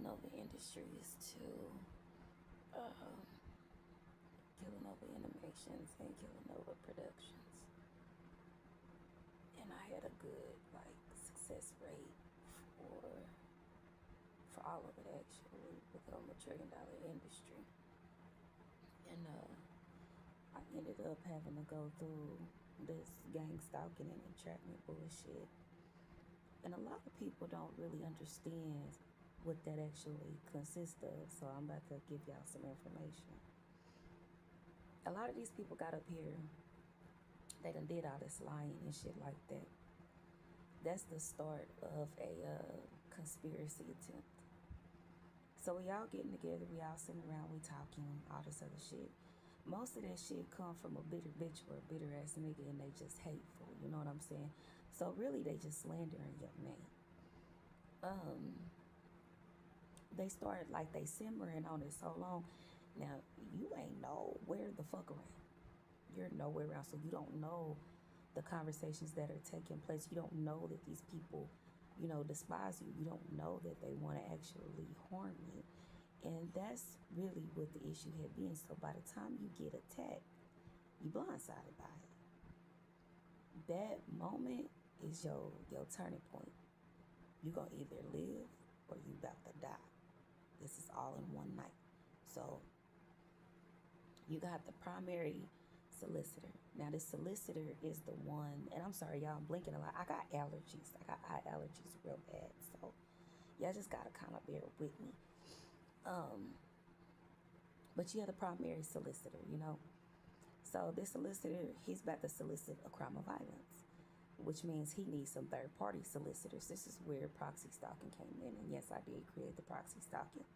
Nova Industries to um, Nova Animations and Nova Productions. And I had a good success rate for all of it actually, become $1 trillion industry. And I ended up having to go through this gang stalking and entrapment bullshit. And a lot of people don't really understand what that actually consists of. So I'm about to give y'all some information. A lot of these people got up here, they done did all this lying and shit like that. That's the start of a conspiracy attempt. So we all getting together, we all sitting around, we talking, all this other shit. Most of that shit come from a bitter bitch or a bitter ass nigga, and they just hateful, you know what I'm saying? So really they just slandering your name. They started they simmering on it so long. Now you ain't nowhere the fuck around. You're nowhere around, so you don't know the conversations that are taking place. You don't know that these people, despise you. You don't know that they want to actually harm you. And that's really what the issue had been. So by the time you get attacked, you blindsided by it. That moment is your turning point. You're going to either live or you about to die. This is all in one night. So you got the primary solicitor. Now this solicitor is the one, and I'm sorry y'all, I'm blinking a lot. I got allergies. I got eye allergies real bad. So y'all just gotta kind of bear with me. But you have the primary solicitor, So this solicitor, he's about to solicit a crime of violence, which means he needs some third-party solicitors. This is where proxy stalking came in. And yes, I did create the proxy stalking.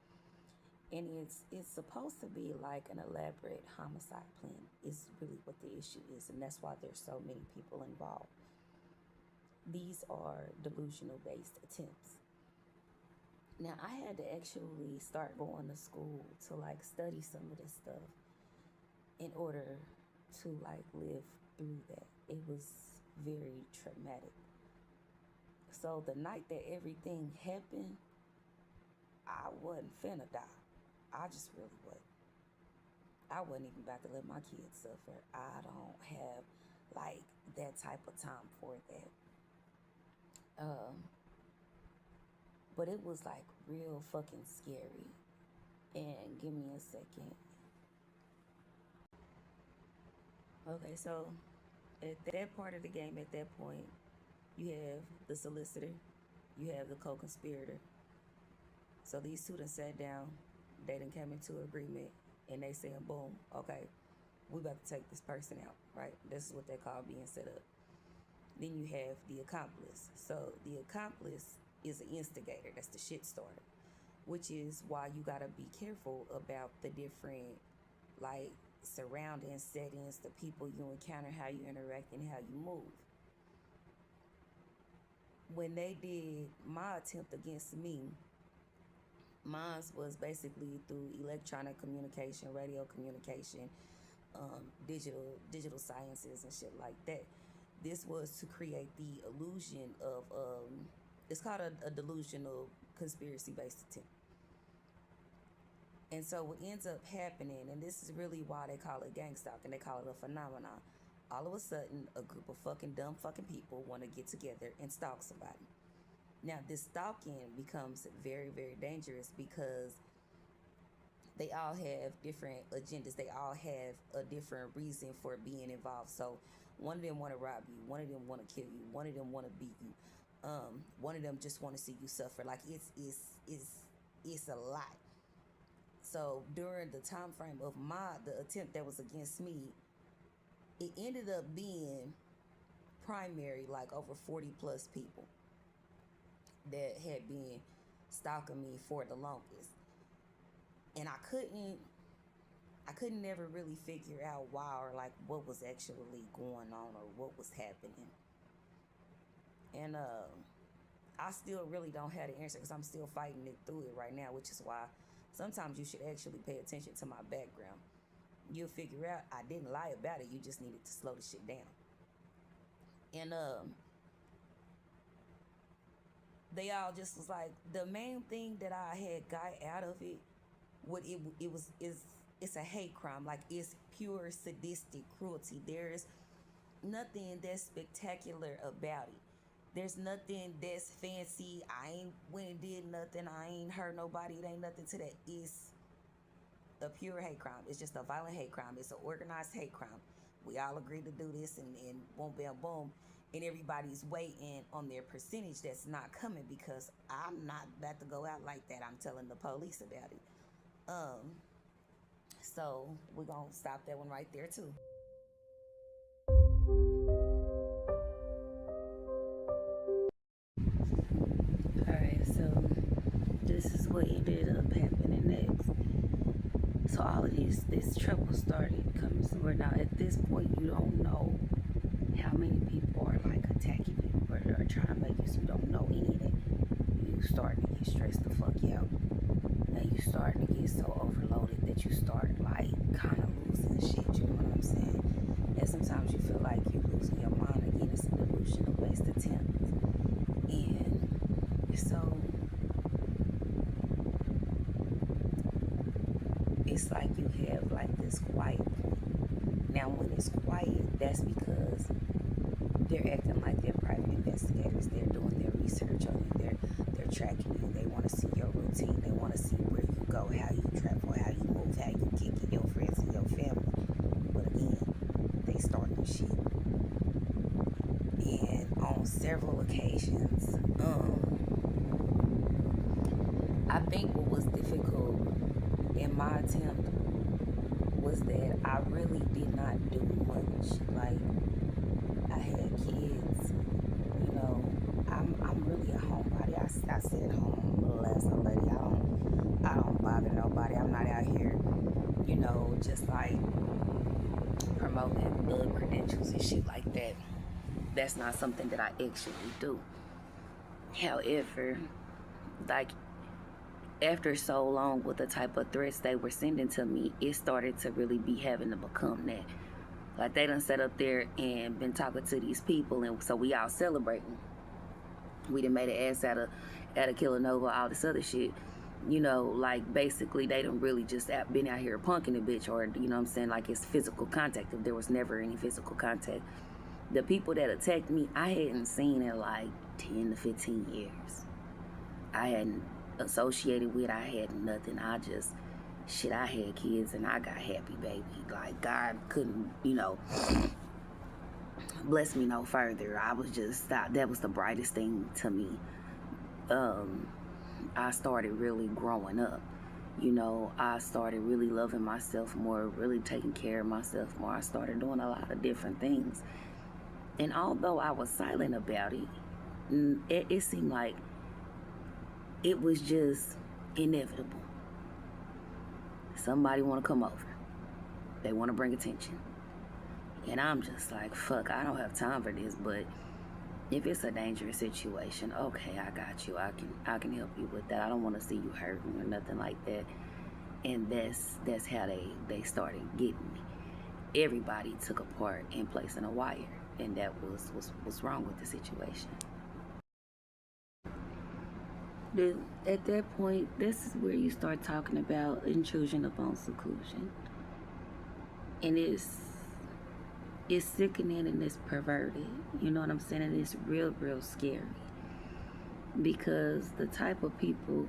And it's supposed to be like an elaborate homicide plan is really what the issue is. And that's why there's so many people involved. These are delusional-based attempts. Now, I had to actually start going to school to study some of this stuff in order to live through that. It was very traumatic. So the night that everything happened, I wasn't finna die. I just really wasn't. I wasn't even about to let my kids suffer. I don't have that type of time for that. But it was real fucking scary. And give me a second. Okay, so at that part of the game, at that point, you have the solicitor, you have the co-conspirator. So these two done sat down, they done came into agreement, and they saying, boom, okay, we about to take this person out, right? This is what they call being set up. Then you have the accomplice. So the accomplice is an instigator. That's the shit starter, which is why you gotta be careful about the different surrounding settings, the people you encounter, how you interact, and how you move. When they did my attempt against me, mine was basically through electronic communication, radio communication, digital sciences and shit like that. This was to create the illusion of it's called a delusional conspiracy based attempt. And so what ends up happening, and this is really why they call it gang stalking, they call it a phenomenon. All of a sudden, a group of fucking dumb fucking people want to get together and stalk somebody. Now, this stalking becomes very, very dangerous because they all have different agendas. They all have a different reason for being involved. So one of them want to rob you. One of them want to kill you. One of them want to beat you. One of them just want to see you suffer. It's a lot. So during the time frame of the attempt that was against me, it ended up being primary over 40 plus people that had been stalking me for the longest. And I couldn't never really figure out why or what was actually going on or what was happening. And I still really don't have the answer because I'm still fighting it through it right now, which is why sometimes you should actually pay attention to my background. You'll figure out I didn't lie about it. You just needed to slow the shit down. And they all just was like, the main thing that I had got out of it, what it was is it's a hate crime. Like, it's pure sadistic cruelty. There's nothing that's spectacular about it. There's nothing that's fancy. I ain't went and did nothing. I ain't hurt nobody. It ain't nothing to that. It's a pure hate crime. It's just a violent hate crime. It's an organized hate crime. We all agree to do this, and boom, bam, boom. And everybody's waiting on their percentage that's not coming, because I'm not about to go out like that. I'm telling the police about it. So we're going to stop that one right there, too. Alright, so this is what ended up happening next. So all of this trouble started coming somewhere. Now, at this point, you don't know how many people are like attacking you or trying to make you, so you don't know any of that. You start to get stressed the fuck out. And you start to get so overloaded that you start like kind of losing shit, you know what I'm saying? And sometimes you feel like you're losing your mind again. It's a delusional based attempt. And so it's like you have like this quiet point. Now when it's quiet, that's because they're acting like they're private investigators. They're doing their research on you. They're tracking you. They want to see your routine. They want to see where you go, how you travel, how you move, how you kick it, your friends and your family. But again, they starting shit. And on several occasions, I think what was difficult in my attempt was that I really did not do much. Like, I had kids, you know. I'm really a homebody. I sit at home less a lady. I don't bother nobody. I'm not out here, you know, just like promoting credentials and shit like that. That's not something that I actually do. However, like, after so long with the type of threats they were sending to me, it started to really be having to become that. Like, they done sat up there and been talking to these people, and so we all celebrating. We done made an ass out of Killanova, all this other shit. You know, like, basically they done really just been out here punking a bitch, or, you know what I'm saying, like, it's physical contact. If there was never any physical contact. The people that attacked me, I hadn't seen in like 10 to 15 years. I hadn't associated with, I had nothing. I had kids and I got happy, baby. Like, God couldn't, you know, bless me no further. I was just, that was the brightest thing to me. I started really growing up. You know, I started really loving myself more, really taking care of myself more. I started doing a lot of different things. And although I was silent about it, it seemed like it was just inevitable. Somebody want to come over. They want to bring attention. And I'm just like, fuck, I don't have time for this. But if it's a dangerous situation, okay, I got you. I can help you with that. I don't want to see you hurting or nothing like that. And that's how they started getting me. Everybody took a part in placing a wire. And that was what's wrong with the situation. At that point, this is where you start talking about intrusion upon seclusion. And it's sickening and it's perverted. You know what I'm saying? And it's real, real scary. Because the type of people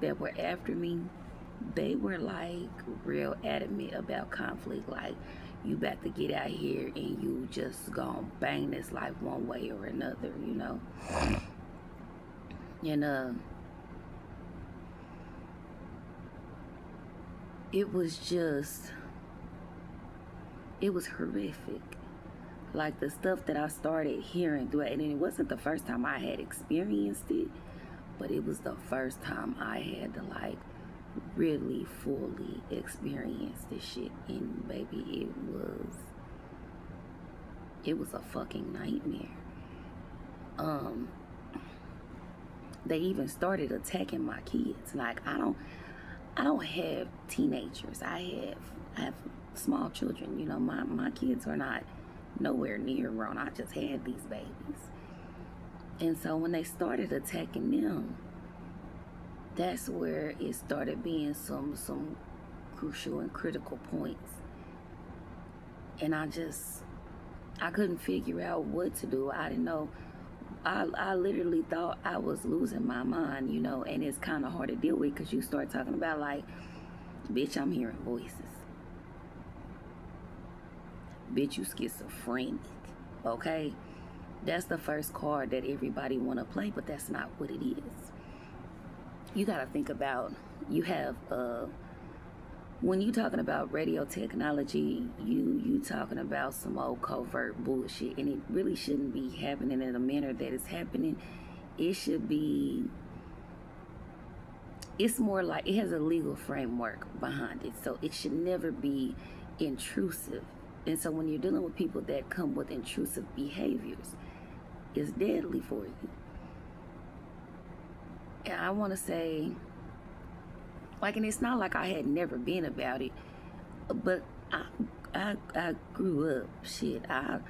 that were after me, they were like real adamant about conflict. Like, you about to get out here and you just gonna bang this life one way or another, you know? And it was horrific. Like, the stuff that I started hearing throughout, and it wasn't the first time I had experienced it, but it was the first time I had to like really fully experience this shit. And baby, it was a fucking nightmare. They even started attacking my kids. Like, I don't have teenagers. I have small children. You know, my kids are not nowhere near grown. I just had these babies. And so when they started attacking them, that's where it started being some crucial and critical points. And I couldn't figure out what to do. I didn't know. I literally thought I was losing my mind, and it's kind of hard to deal with because you start talking about, like, bitch, I'm hearing voices. Bitch, you schizophrenic, okay? That's the first card that everybody want to play, but that's not what it is. You got to think about, you have, when you talking about radio technology, you talking about some old covert bullshit, and it really shouldn't be happening in the manner that it's happening. It should be, it's more like it has a legal framework behind it, so it should never be intrusive. And so when you're dealing with people that come with intrusive behaviors, it's deadly for you. And I want to say, like, and it's not like I had never been about it, but I grew up. Shit, I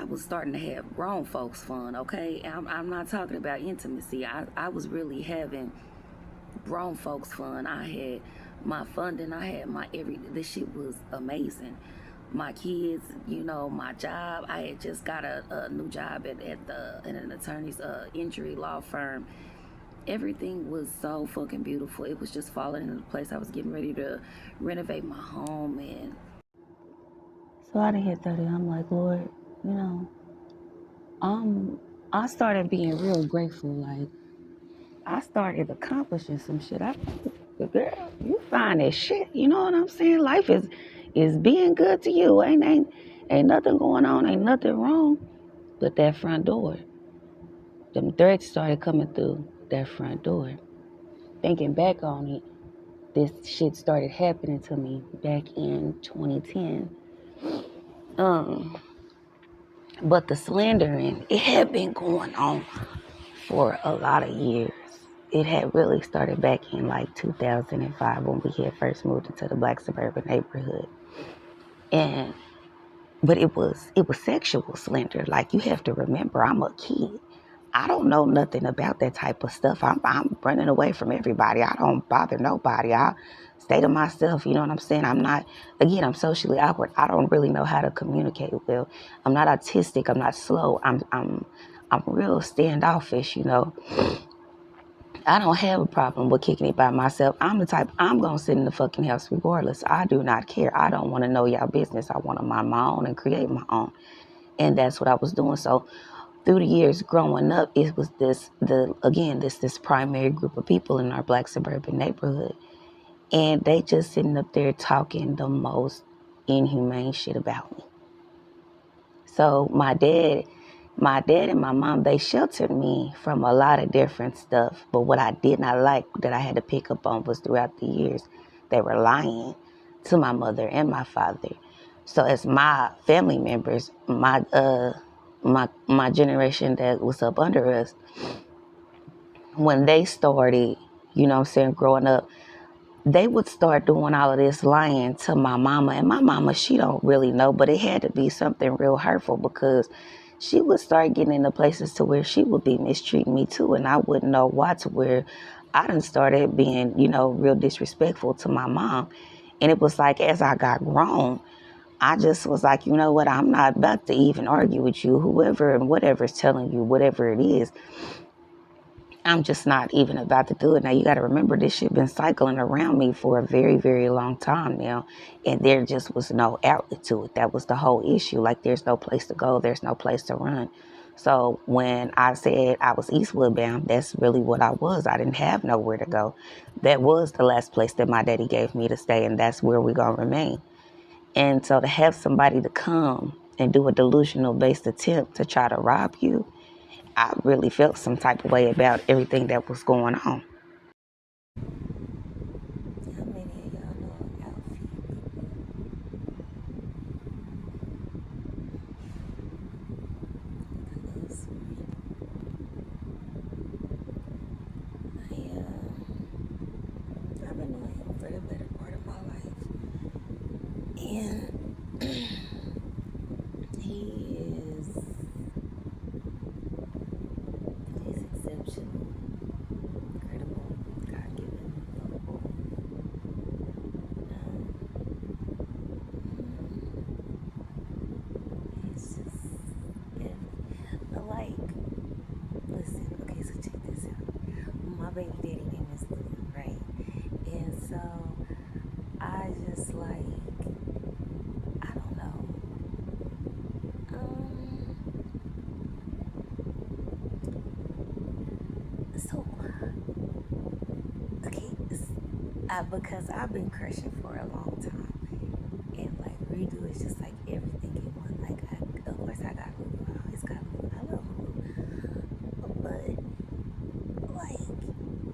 was starting to have grown folks fun, okay? I'm not talking about intimacy. I was really having grown folks fun. I had my funding. I had my everything. This shit was amazing. My kids, my job. I had just got a new job at an attorney's injury law firm. Everything was so fucking beautiful. It was just falling into place. I was getting ready to renovate my home, and so I done hit 30. I'm like, Lord, I started being real grateful. Like, I started accomplishing some shit. Girl, you fine as shit. You know what I'm saying? Life is being good to you. Ain't nothing going on. Ain't nothing wrong. But that front door, them threats started coming through that front door. Thinking back on it, this shit started happening to me back in 2010. But the slandering, it had been going on for a lot of years. It had really started back in like 2005 when we had first moved into the black suburban neighborhood. But it was sexual slander. Like, you have to remember, I'm a kid. I don't know nothing about that type of stuff. I'm running away from everybody. I don't bother nobody. I stay to myself. You know what I'm saying? I'm socially awkward. I don't really know how to communicate well. I'm not autistic. I'm not slow. I'm real standoffish, I don't have a problem with kicking it by myself. I'm the type, I'm going to sit in the fucking house regardless. I do not care. I don't want to know y'all business. I want to mind my own and create my own. And that's what I was doing. So through the years growing up, it was this primary group of people in our black suburban neighborhood. And they just sitting up there talking the most inhumane shit about me. So my dad and my mom, they sheltered me from a lot of different stuff. But what I did not like that I had to pick up on was throughout the years, they were lying to my mother and my father. So as my family members, my generation that was up under us, when they started, growing up, they would start doing all of this lying to my mama. And my mama, she don't really know, but it had to be something real hurtful because she would start getting into places to where she would be mistreating me too. And I wouldn't know why, to where I done started being, real disrespectful to my mom. And it was like, as I got grown, I just was like, you know what? I'm not about to even argue with you. Whoever and whatever is telling you, whatever it is, I'm just not even about to do it. Now, you got to remember, this shit been cycling around me for a very, very long time now. And there just was no outlet to it. That was the whole issue. Like, there's no place to go. There's no place to run. So when I said I was Eastwood bound, that's really what I was. I didn't have nowhere to go. That was the last place that my daddy gave me to stay. And that's where we're going to remain. And so to have somebody to come and do a delusional based attempt to try to rob you, I really felt some type of way about everything that was going on. How many of y'all know Alfie? I've been knowing him for the better part of my life. And he is So I just like, I don't know. So okay, because I've been crushing for a long time, and like Redo is just like everything in one. Like, of course I got Hulu. I always got Hulu. I love Hulu, but like,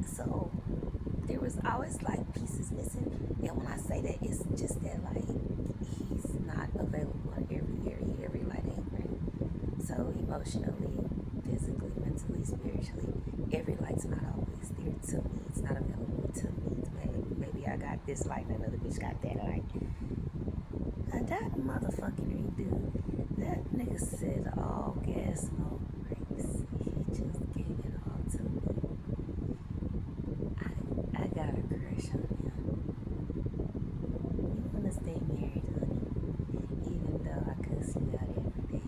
so there was always like pieces missing. And when I say that, it's just that like he's not available in every area, every light ain't green. So emotionally, physically, mentally, spiritually, every light's not always there to me. It's not available to me. Maybe I got this light and another bitch got that light. That motherfucking Redo, that nigga said all gas, no brakes. He just gave it all to me. I got a crush on him. You wanna stay married, honey? Even though I cuss you out every day.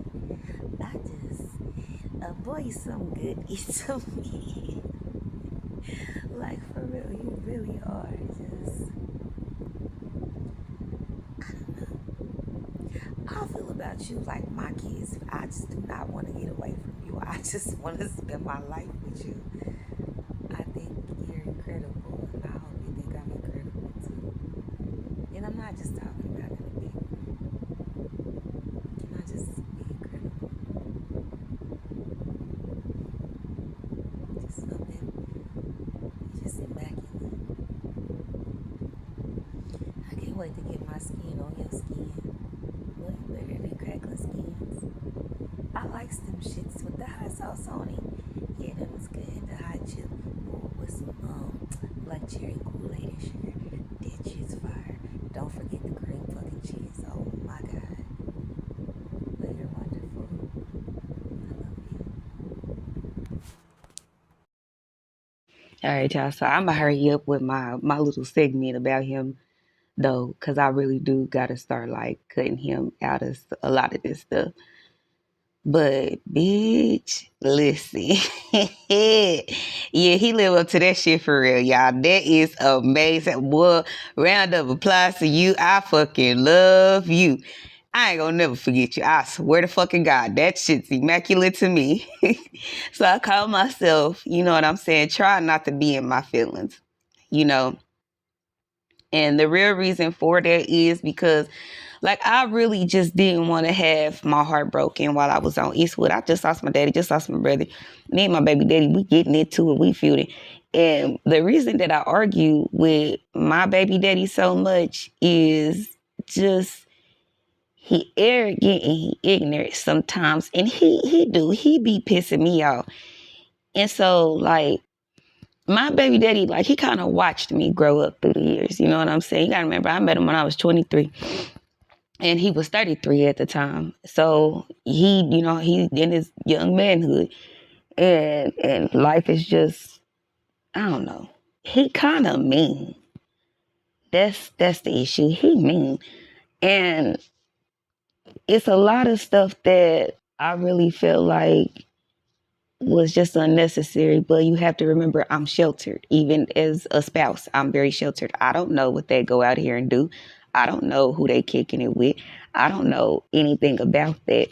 I just, a boy is some good eat to me. Like, for real, you really are. Just, I don't know. I feel about you like my kids. I just do not want to get away from you. I just want to spend my life with you. I think you're incredible, and I hope you think I'm incredible too. And I'm not just talking about in a big Can I just be incredible? Just something, just immaculate. I can't wait to get my skin on your skin. Well, you better than crackling skins. I likes them shits with the hot sauce on it. Yeah, that was good. The hot chip with some black cherry Kool-Aid and sugar. That shit's fire. Don't forget the cream fucking cheese. Oh my god. But you're wonderful. I love you. All right, y'all. So I'm gonna hurry up with my little segment about him, though, because I really do gotta start like cutting him out of a lot of this stuff. But bitch, listen. Yeah, he live up to that shit for real, y'all. That is amazing. Well, round of applause to you. I fucking love you. I ain't gonna never forget you. I swear to fucking God, that shit's immaculate to me. So I call myself, you know what I'm saying, try not to be in my feelings, you know. And the real reason for that is because, like, I really just didn't want to have my heart broken while I was on Eastwood. I just lost my daddy, just lost my brother. Me and my baby daddy, we getting into it, we feel it. And the reason that I argue with my baby daddy so much is just he arrogant and he ignorant sometimes. And he be pissing me off. And so, like, my baby daddy, like, he kind of watched me grow up through the years. You know what I'm saying? You got to remember, I met him when I was 23. And he was 33 at the time. So he, you know, he in his young manhood. And life is just, I don't know. He kind of mean. That's the issue. He mean. And it's a lot of stuff that I really feel like was just unnecessary. But you have to remember, I'm sheltered. Even as a spouse, I'm very sheltered. I don't know what they go out here and do. I don't know who they kicking it with. I don't know anything about that.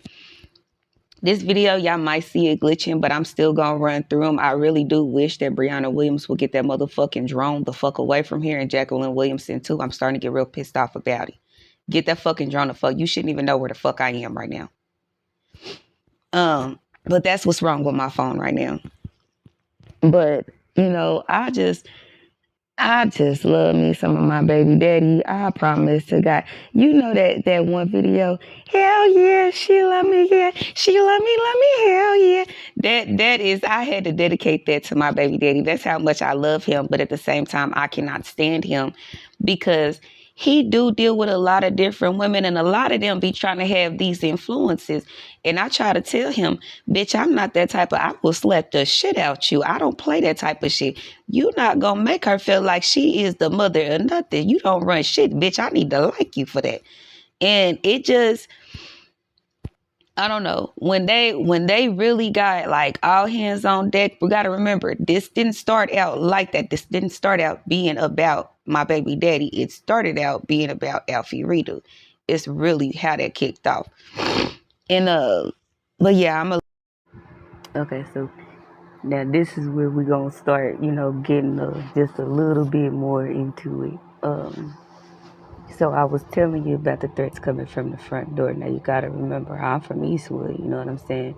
This video, y'all might see it glitching, but I'm still gonna run through them. I really do wish that Brianna Williams would get that motherfucking drone the fuck away from here, and Jacqueline Williamson too. I'm starting to get real pissed off about it. Get that fucking drone the fuck. You shouldn't even know where the fuck I am right now. But that's what's wrong with my phone right now. But, you know, I just love me some of my baby daddy. I promise to God. You know that one video? Hell yeah, she love me, yeah. She love me, hell yeah. That is, I had to dedicate that to my baby daddy. That's how much I love him. But at the same time, I cannot stand him because he do deal with a lot of different women, and a lot of them be trying to have these influences. And I try to tell him, bitch, I'm not that type of, I will slap the shit out you. I don't play that type of shit. You not gonna make her feel like she is the mother or nothing. You don't run shit, bitch. I need to like you for that. And it just, I don't know, when they really got like all hands on deck. We got to remember, this didn't start out like that. This didn't start out being about my baby daddy. It started out being about Alfie Reader. It's really how that kicked off. And but yeah, I'm a okay. So now this is where we're gonna start, getting just a little bit more into it. So I was telling you about the threats coming from the front door. Now you gotta remember, I'm from Eastwood. You know what I'm saying?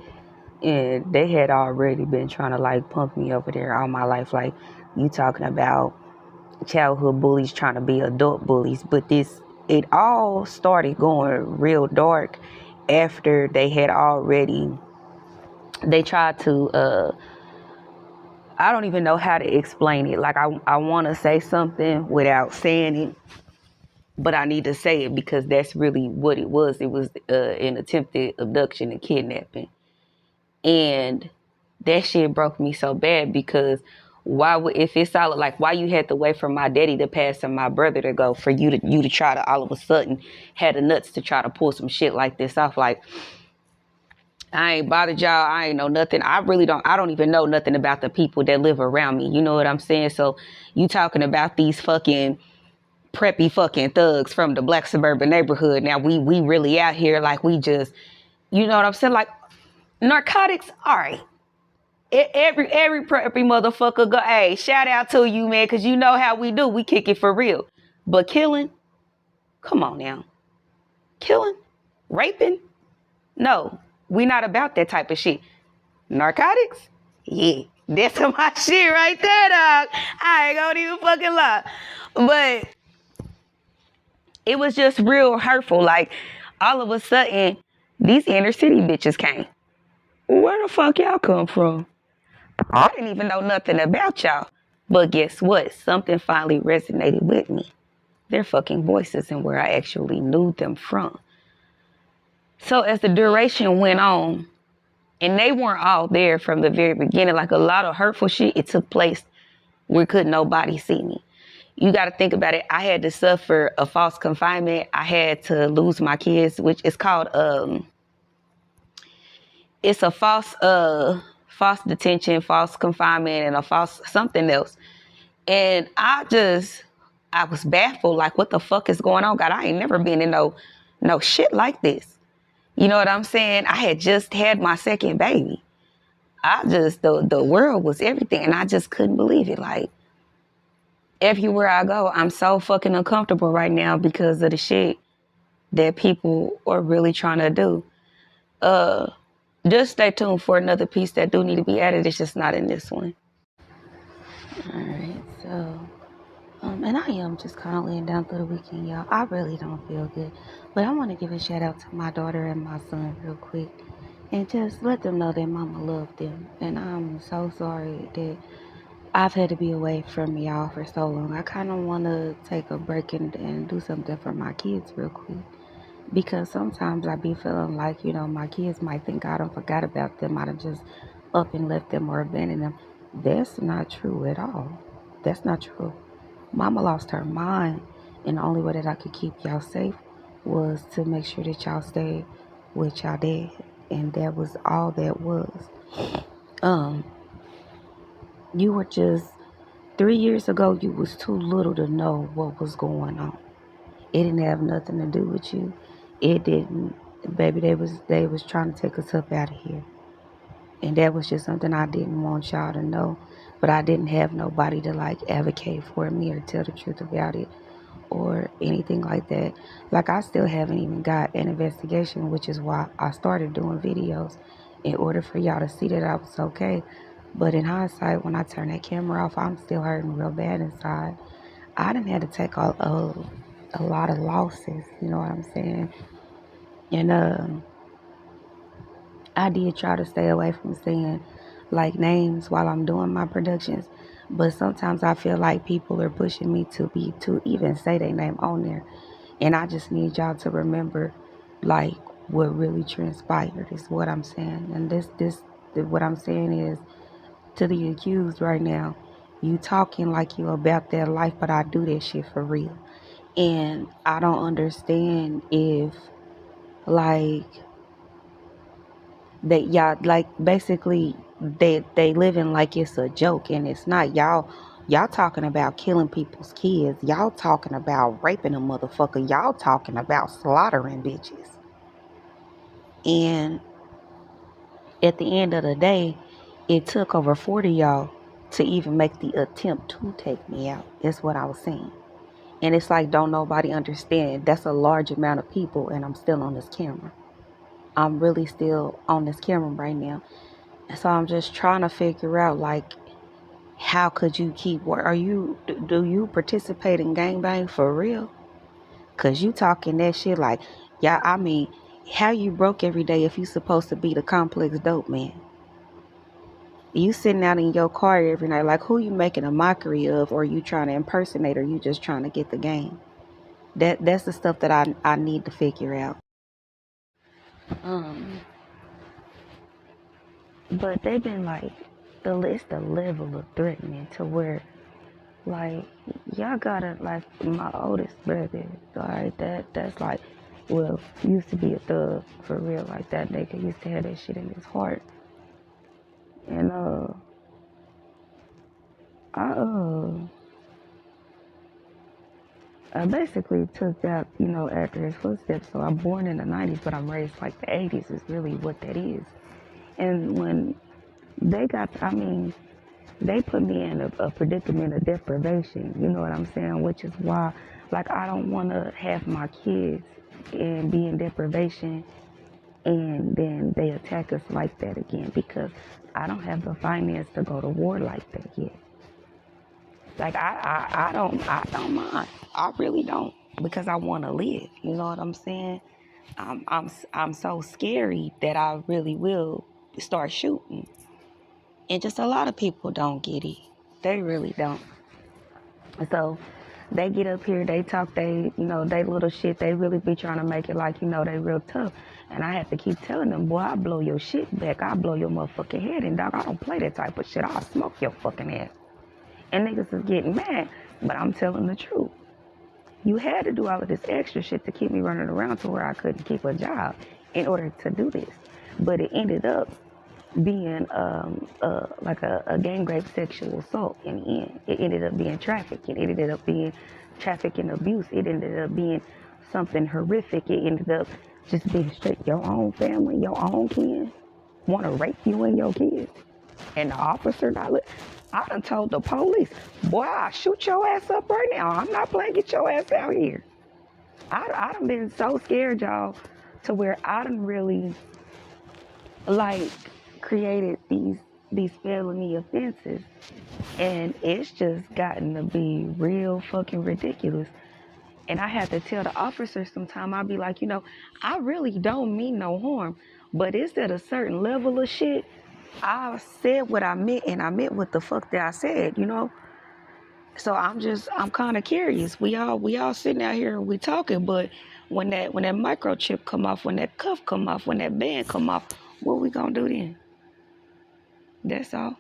And they had already been trying to like pump me over there all my life. Like, you talking about childhood bullies trying to be adult bullies, but it all started going real dark after they tried to I don't even know how to explain it. Like, I want to say something without saying it, but I need to say it because that's really what it was. It was an attempted abduction and kidnapping. And that shit broke me so bad because if it's solid, like, why you had to wait for my daddy to pass and my brother to go for you to try to all of a sudden had the nuts to try to pull some shit like this off. Like, I ain't bothered y'all. I ain't know nothing. I don't even know nothing about the people that live around me. You know what I'm saying? So you talking about these fucking preppy fucking thugs from the black suburban neighborhood. Now we really out here like we just, you know what I'm saying? Like, narcotics, all right. Every preppy motherfucker go, hey, shout out to you, man, because you know how we do. We kick it for real. But killing, come on now. Killing, raping, no, we not about that type of shit. Narcotics, yeah, that's my shit right there, dog. I ain't gonna even fucking lie. But it was just real hurtful. Like, all of a sudden, these inner city bitches came. Where the fuck y'all come from? I didn't even know nothing about y'all. But guess what? Something finally resonated with me. Their fucking voices and where I actually knew them from. So as the duration went on, and they weren't all there from the very beginning, like a lot of hurtful shit, it took place where couldn't nobody see me. You got to think about it. I had to suffer a false confinement. I had to lose my kids, which is called, it's a false detention, false confinement, and a false something else. And I was baffled, like, what the fuck is going on? God, I ain't never been in no shit like this. You know what I'm saying? I had just had my second baby. The world was everything, and I just couldn't believe it. Like, everywhere I go, I'm so fucking uncomfortable right now because of the shit that people are really trying to do. Just stay tuned for another piece that do need to be added. It's just not in this one. All right, so, and I am just kind of laying down through the weekend, y'all. I really don't feel good, but I want to give a shout out to my daughter and my son real quick, and just let them know that Mama loved them. And I'm so sorry that I've had to be away from y'all for so long. I kind of want to take a break and do something for my kids real quick. Because sometimes I be feeling like, my kids might think I done forgot about them. I done just up and left them or abandoned them. That's not true at all. That's not true. Mama lost her mind. And the only way that I could keep y'all safe was to make sure that y'all stayed with y'all dad. And that was all that was. You were just 3 years ago, you was too little to know what was going on. It didn't have nothing to do with you. It didn't. Baby, they was trying to take us up out of here. And that was just something I didn't want y'all to know. But I didn't have nobody to like advocate for me or tell the truth about it or anything like that. Like, I still haven't even got an investigation, which is why I started doing videos in order for y'all to see that I was okay. But in hindsight, when I turn that camera off, I'm still hurting real bad inside. I didn't have to take a lot of losses, you know what I'm saying? And I did try to stay away from saying like names while I'm doing my productions, but sometimes I feel like people are pushing me to even say their name on there, and I just need y'all to remember like what really transpired is what I'm saying. And what I'm saying is, to the accused right now, you talking like you about that life, but I do that shit for real. And I don't understand if, like, They y'all like basically they living like it's a joke, and it's not. Y'all talking about killing people's kids. Y'all talking about raping a motherfucker. Y'all talking about slaughtering bitches. And at the end of the day, it took over 40 y'all to even make the attempt to take me out. That's what I was saying. And it's like, don't nobody understand. That's a large amount of people, and I'm still on this camera. I'm really still on this camera right now. So I'm just trying to figure out, like, how could you keep work? Do you participate in gangbang for real? Cause you talking that shit like, yeah, I mean, how you broke every day if you supposed to be the complex dope man? You sitting out in your car every night, like who you making a mockery of, or you trying to impersonate, or you just trying to get the game? That's the stuff that I need to figure out. Um, but they've been like, it's the level of threatening to where, like, y'all gotta, like, my oldest brother, alright, that's like, well, used to be a thug for real, like that nigga used to have that shit in his heart. And I I basically took that, after his footsteps. So I'm born in the 90s, but I'm raised like the 80s is really what that is. And when I mean, they put me in a predicament of deprivation, you know what I'm saying? Which is why, like, I don't want to have my kids and be in deprivation and then they attack us like that again, because I don't have the finance to go to war like that yet. Like, I don't mind. I really don't, because I want to live. You know what I'm saying? I'm so scary that I really will start shooting. And just a lot of people don't get it. They really don't. So they get up here, they talk, they little shit. They really be trying to make it like, they real tough. And I have to keep telling them, boy, I blow your shit back. I blow your motherfucking head. And dog, I don't play that type of shit. I'll smoke your fucking ass. And niggas is getting mad, but I'm telling the truth. You had to do all of this extra shit to keep me running around to where I couldn't keep a job in order to do this. But it ended up being like a gang rape sexual assault in the end. It ended up being trafficking. It ended up being trafficking abuse. It ended up being something horrific. It ended up just being straight your own family, your own kids want to rape you and your kids. And the officer I done told the police, boy, I'll shoot your ass up right now. I'm not playing, get your ass out here. I done been so scared, y'all, to where I done really, like, created these felony offenses. And it's just gotten to be real fucking ridiculous. And I have to tell the officer sometime, I'll be like, I really don't mean no harm, but it's at a certain level of shit. I said what I meant, and I meant what the fuck that I said, So I'm kind of curious. We all sitting out here and we talking, but when that microchip come off, when that cuff come off, when that band come off, what we gonna do then? That's all.